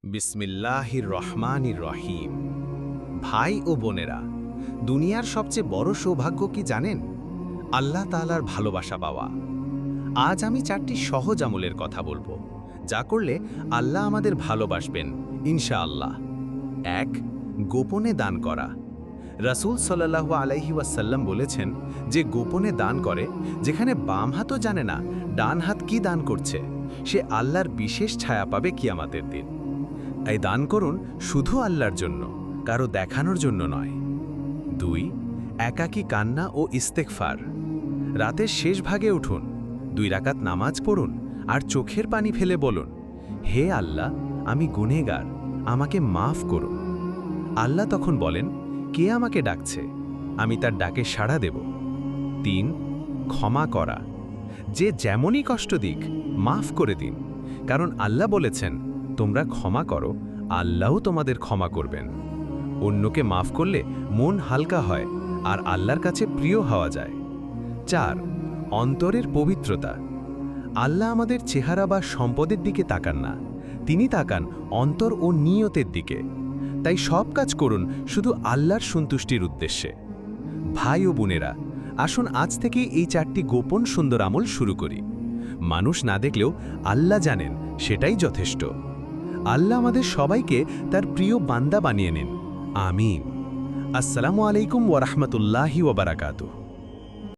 বিসমিল্লাহির রহমানির রহিম। ভাই ও বোনেরা, দুনিয়ার সবচেয়ে বড় সৌভাগ্য কি জানেন? আল্লাহ তাআলার ভালোবাসা পাওয়া। আজ আমি 4টি সহজ আমলের কথা বলবো, যা করলে আল্লাহ আমাদের ভালোবাসবেন ইনশাআল্লাহ। 1. গোপনে দান করা। রাসূল সাল্লাল্লাহু আলাইহি ওয়াসাল্লাম বলেছেন, যে গোপনে দান করে, যেখানে বাম হাতও জানে না ডান হাত কি দান করছে, সে আল্লাহর বিশেষ ছায়া পাবে কিয়ামতের দিন। এই দান করুন শুধু আল্লাহর জন্য, কারো দেখানোর জন্য নয়। 2. একাকী কান্না ও ইস্তেগফার। রাতের শেষ ভাগে উঠুন, 2 রাকাত নামাজ পড়ুন আর চোখের পানি ফেলে বলুন, হে আল্লাহ, আমি গুনেহগার, আমাকে মাফ করুন। আল্লাহ তখন বলেন, কে আমাকে ডাকছে? আমি তার ডাকে সাড়া দেব। 3. ক্ষমা করা। যে যেমনই কষ্ট দিক, মাফ করে দিন, কারণ আল্লাহ বলেছেন, তোমরা ক্ষমা করো, আল্লাহও তোমাদের ক্ষমা করবেন। অন্যকে মাফ করলে মন হালকা হয় আর আল্লাহর কাছে প্রিয় হওয়া যায়। 4. অন্তরের পবিত্রতা। আল্লাহ আমাদের চেহারা বা সম্পদের দিকে তাকান না, তিনি তাকান অন্তর ও নিয়তের দিকে। তাই সব কাজ করুন শুধু আল্লাহর সন্তুষ্টির উদ্দেশ্যে। ভাই ও বোনেরা, আসুন আজ থেকে এই 4টি গোপন সুন্দর আমল শুরু করি। মানুষ না দেখলেও আল্লাহ জানেন, সেটাই যথেষ্ট। আল্লাহ আমাদের সবাইকে তার প্রিয় বান্দা বানিয়ে নিন। আমিন। আসসালামু আলাইকুম ওয়া রাহমাতুল্লাহি ওয়া বারাকাতুহু।